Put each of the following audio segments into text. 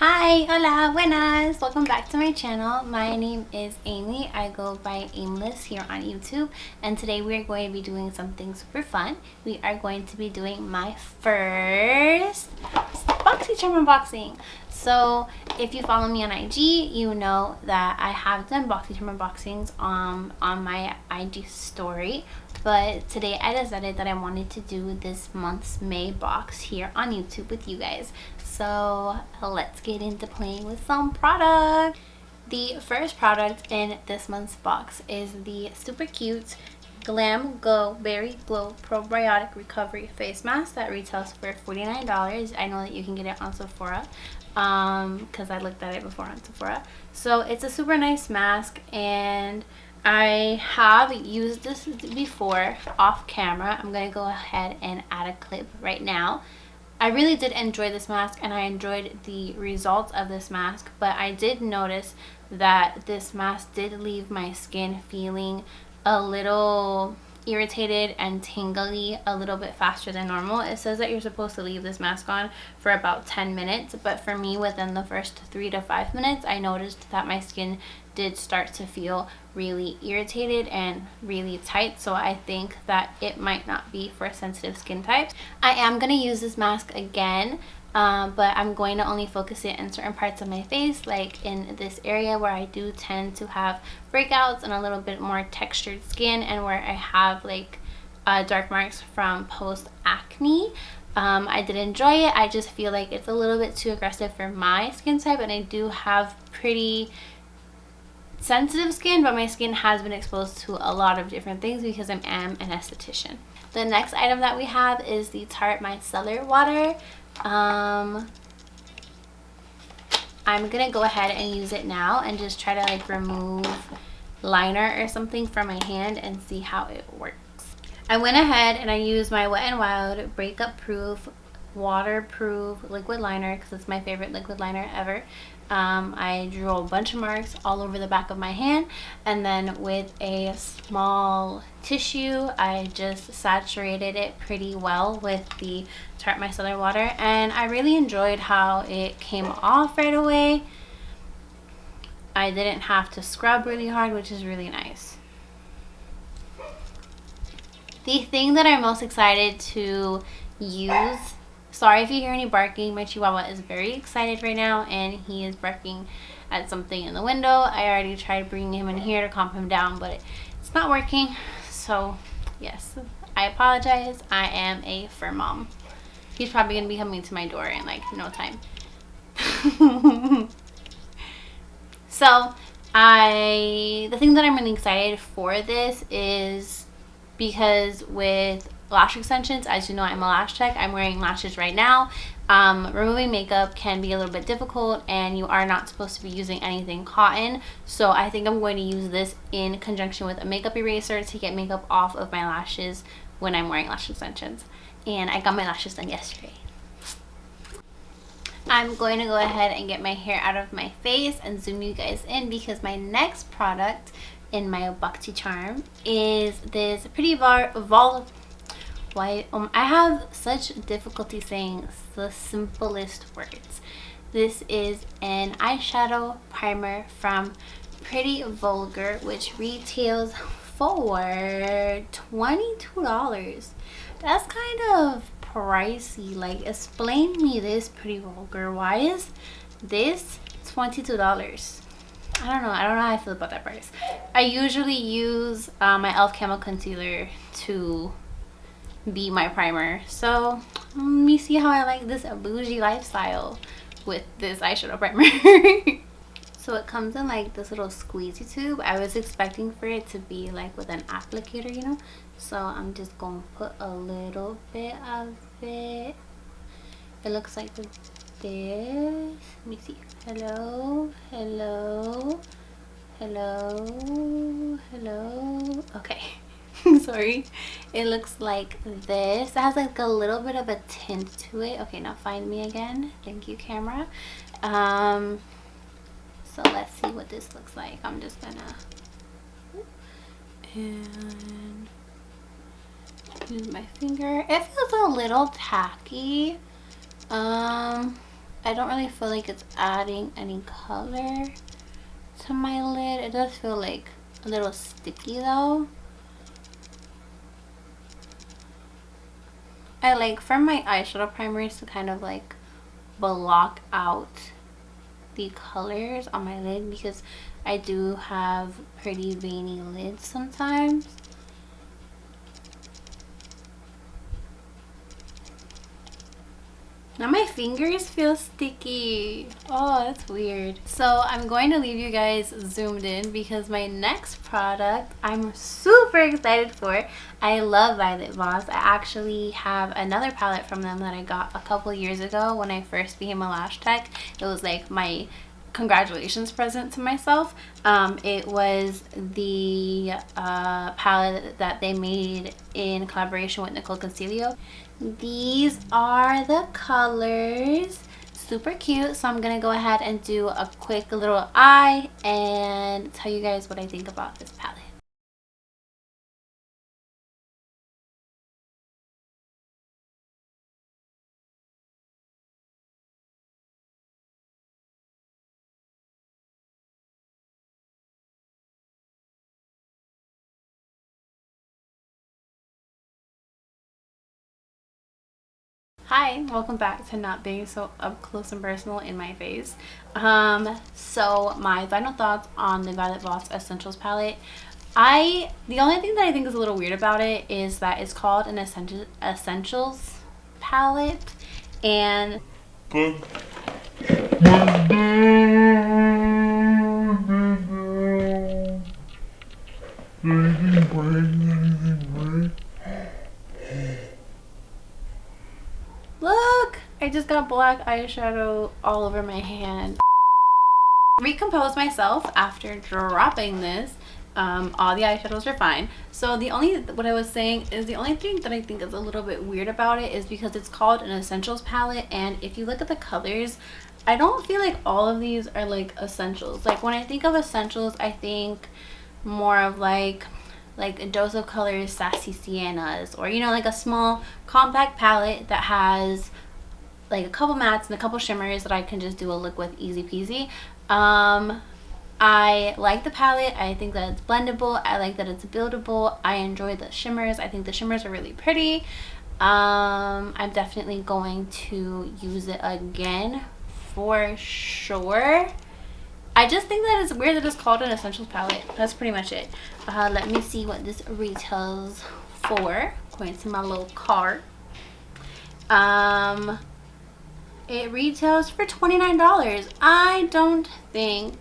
Hi, hola, buenas. Welcome back to my channel. My name is Amy. I go by Aimlesss here on YouTube, and today we're going to be doing something super fun. We are going to be doing my first Boxycharm unboxing. So if you follow me on IG, you know that I have done Boxycharm unboxings on my IG story. But today I decided that I wanted to do this month's May box here on YouTube with you guys. So let's get into playing with some product. The first product in this month's box is the super cute Glam Go Berry Glow Probiotic Recovery Face Mask that retails for $49. I know that you can get it on Sephora because I looked at it before on Sephora. So it's a super nice mask, and I have used this before off camera. I'm going to go ahead and add a clip right now. I really did enjoy this mask, and I enjoyed the results of this mask, but I did notice that this mask did leave my skin feeling a little irritated and tingly a little bit faster than normal. It says that you're supposed to leave this mask on for about 10 minutes, but for me, within the first 3 to 5 minutes, I noticed that my skin did start to feel really irritated and really tight. So I think that it might not be for sensitive skin types. I am going to use this mask again, but I'm going to only focus it in certain parts of my face, like in this area where I do tend to have breakouts and a little bit more textured skin, and where I have like dark marks from post acne. I did enjoy it. I just feel like it's a little bit too aggressive for my skin type, and I do have pretty sensitive skin, but my skin has been exposed to a lot of different things because I am an esthetician. The next item that we have is the Tarte Micellar water. I'm gonna go ahead and use it now and just try to like remove liner or something from my hand and see how it works. I went ahead and I used my Wet n Wild breakup proof waterproof liquid liner because it's my favorite liquid liner ever. I drew a bunch of marks all over the back of my hand, and then with a small tissue I just saturated it pretty well with the Tarte Micellar water, and I really enjoyed how it came off right away. I didn't have to scrub really hard, which is really nice. The thing that I'm most excited to use, sorry if you hear any barking, my chihuahua is very excited right now and he is barking at something in the window. I already tried bringing him in here to calm him down, but it's not working. So yes, I apologize. I am a fur mom. He's probably gonna be coming to my door in like no time. So the thing that I'm really excited for this is because with lash extensions, as you know, I'm a lash tech. I'm wearing lashes right now. Removing makeup can be a little bit difficult, and you are not supposed to be using anything cotton. So I think I'm going to use this in conjunction with a makeup eraser to get makeup off of my lashes when I'm wearing lash extensions. And I got my lashes done yesterday. I'm going to go ahead and get my hair out of my face and zoom you guys in, because my next product in my Boxycharm is this pretty I have such difficulty saying the simplest words. This is an eyeshadow primer from Pretty Vulgar, which retails for $22. That's kind of pricey. Like, explain me this, Pretty Vulgar. Why is this $22? I don't know how I feel about that price. I usually use my e.l.f. Camo Concealer to be my primer. So let me see how I like this bougie lifestyle with this eyeshadow primer. So it comes in like this little squeezy tube. I was expecting for it to be like with an applicator, you know. So I'm just going to put a little bit of it. It looks like this. Let me see. Hello, hello, hello, hello. Okay. Sorry. It looks like this. It has like a little bit of a tint to it. Okay, now find me again. Thank you, camera. So let's see what this looks like. I'm just gonna and use my finger. It feels a little tacky. I don't really feel like it's adding any color to my lid. It does feel like a little sticky though. I like for my eyeshadow primers to kind of like block out the colors on my lid because I do have pretty veiny lids sometimes. Now my fingers feel sticky. Oh, that's weird. So I'm going to leave you guys zoomed in because my next product I'm super excited for. I love Violet Voss. I actually have another palette from them that I got a couple years ago when I first became a lash tech. It was like my congratulations present to myself. It was the palette that they made in collaboration with Nicole Concealio. These are the colors. Super cute. So I'm gonna go ahead and do a quick little eye and tell you guys what I think about this palette. Hi, welcome back to not being so up close and personal in my face. So my final thoughts on the Violet Voss Essentials palette. The only thing that I think is a little weird about it is that it's called an essentials palette, and look, I just got black eyeshadow all over my hand. Recompose myself after dropping this. All the eyeshadows are fine. So what I was saying is the only thing that I think is a little bit weird about it is because it's called an essentials palette, and if you look at the colors, I don't feel like all of these are like essentials. Like when I think of essentials, I think more of like a dose of colors, sassy siennas, or you know, like a small compact palette that has like a couple mattes and a couple shimmers that I can just do a look with easy peasy. I like the palette. I think that it's blendable. I like that it's buildable. I enjoy the shimmers. I think the shimmers are really pretty. I'm definitely going to use it again for sure. I just think that it's weird that it's called an essentials palette. That's pretty much it. Let me see what this retails for. Going to my little cart. It retails for $29. I don't think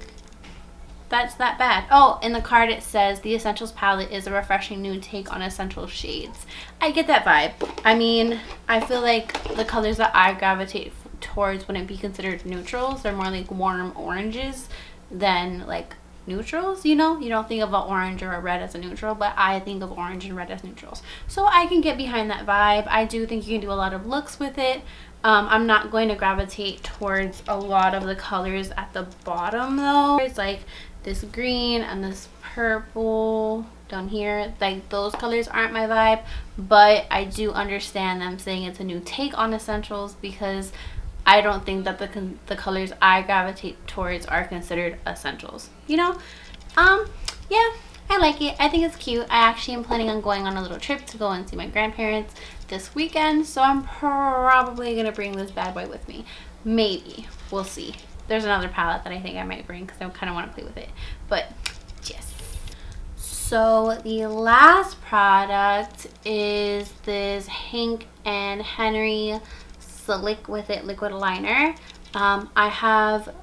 that's that bad. Oh, in the card it says the Essentials palette is a refreshing nude take on essential shades. I get that vibe. I mean, I feel like the colors that I gravitate towards wouldn't be considered neutrals. They're more like warm oranges than like neutrals, you know? You don't think of an orange or a red as a neutral, but I think of orange and red as neutrals. So I can get behind that vibe. I do think you can do a lot of looks with it. I'm not going to gravitate towards a lot of the colors at the bottom though. It's like this green and this purple down here. Like those colors aren't my vibe, but I do understand them saying it's a new take on essentials because I don't think that the colors I gravitate towards are considered essentials, you know? Yeah, I like it. I think it's cute. I actually am planning on going on a little trip to go and see my grandparents this weekend, so I'm probably gonna bring this bad boy with me. Maybe. We'll see. There's another palette that I think I might bring because I kind of want to play with it, but yes. So the last product is this Hank and Henry Slick With It liquid liner. I have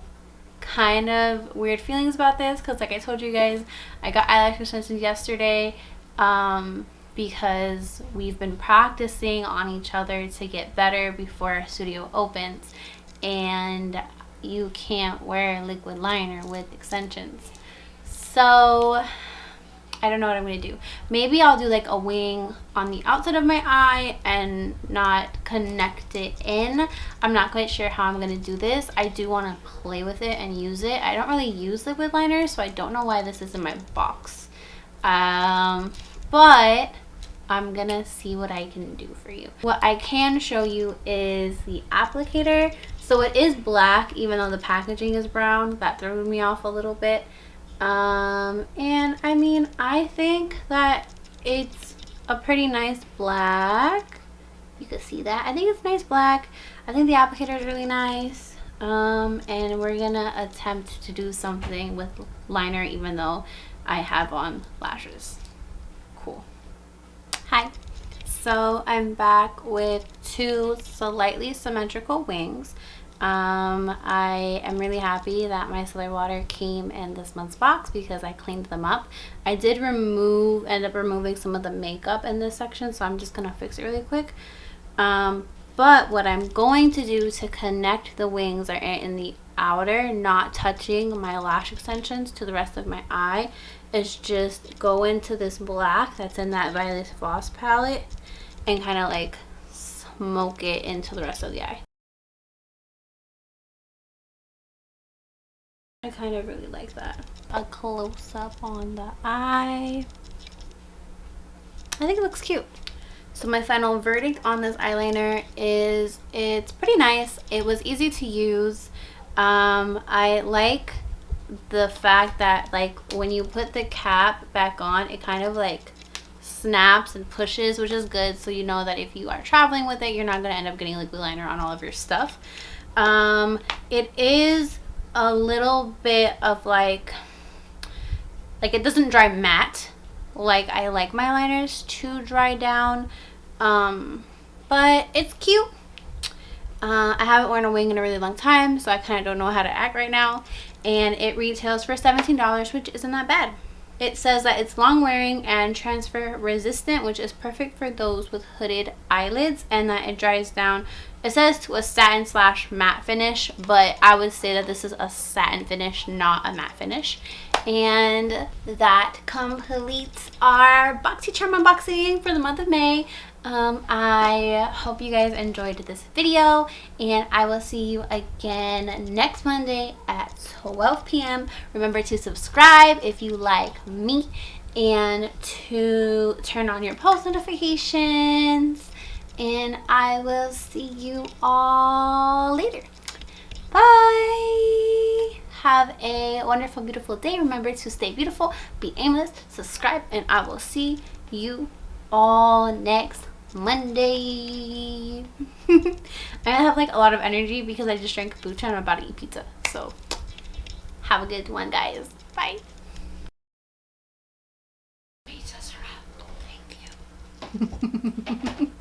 kind of weird feelings about this because like I told you guys, I got eyelash extensions yesterday because we've been practicing on each other to get better before our studio opens, and you can't wear liquid liner with extensions. So I don't know what I'm gonna do. Maybe I'll do like a wing on the outside of my eye and not connect it in. I'm not quite sure how I'm gonna do this. I do want to play with it and use it. I don't really use liquid liners, so I don't know why this is in my box. But I'm gonna see what I can do for you. What I can show you is the applicator. So it is black, even though the packaging is brown. That threw me off a little bit. And I mean, I think that it's a pretty nice black. You can see that. I think it's nice black. I think the applicator is really nice. And we're gonna attempt to do something with liner, even though I have on lashes. Cool. Hi. So I'm back with two slightly symmetrical wings. I am really happy that my Micellar water came in this month's box because I cleaned them up. I did end up removing some of the makeup in this section, so I'm just gonna fix it really quick. But what I'm going to do to connect the wings are in the outer, not touching my lash extensions to the rest of my eye, is just go into this black that's in that Violet Voss palette and kind of like smoke it into the rest of the eye. I kind of really like that. A close-up on the eye. I think it looks cute. So my final verdict on this eyeliner is it's pretty nice. It was easy to use. I like the fact that like when you put the cap back on, it kind of like snaps and pushes, which is good, so you know that if you are traveling with it, you're not going to end up getting liquid liner on all of your stuff. It is a little bit of like it doesn't dry matte like I like my liners to dry down, but it's cute. I haven't worn a wing in a really long time, so I kind of don't know how to act right now, and it retails for $17, which isn't that bad. It says that it's long wearing and transfer resistant, which is perfect for those with hooded eyelids, and that it dries down. It says to a satin / matte finish, but I would say that this is a satin finish, not a matte finish. And that completes our Boxycharm unboxing for the month of May. I hope you guys enjoyed this video, and I will see you again next Monday at 12 p.m. Remember to subscribe if you like me, and to turn on your post notifications, and I will see you all later. Bye. Have a wonderful, beautiful day. Remember to stay beautiful, be aimless, subscribe, and I will see you all next Monday. I have like a lot of energy because I just drank kombucha and I'm about to eat pizza. So have a good one, guys. Bye. Pizzas are out. Thank you.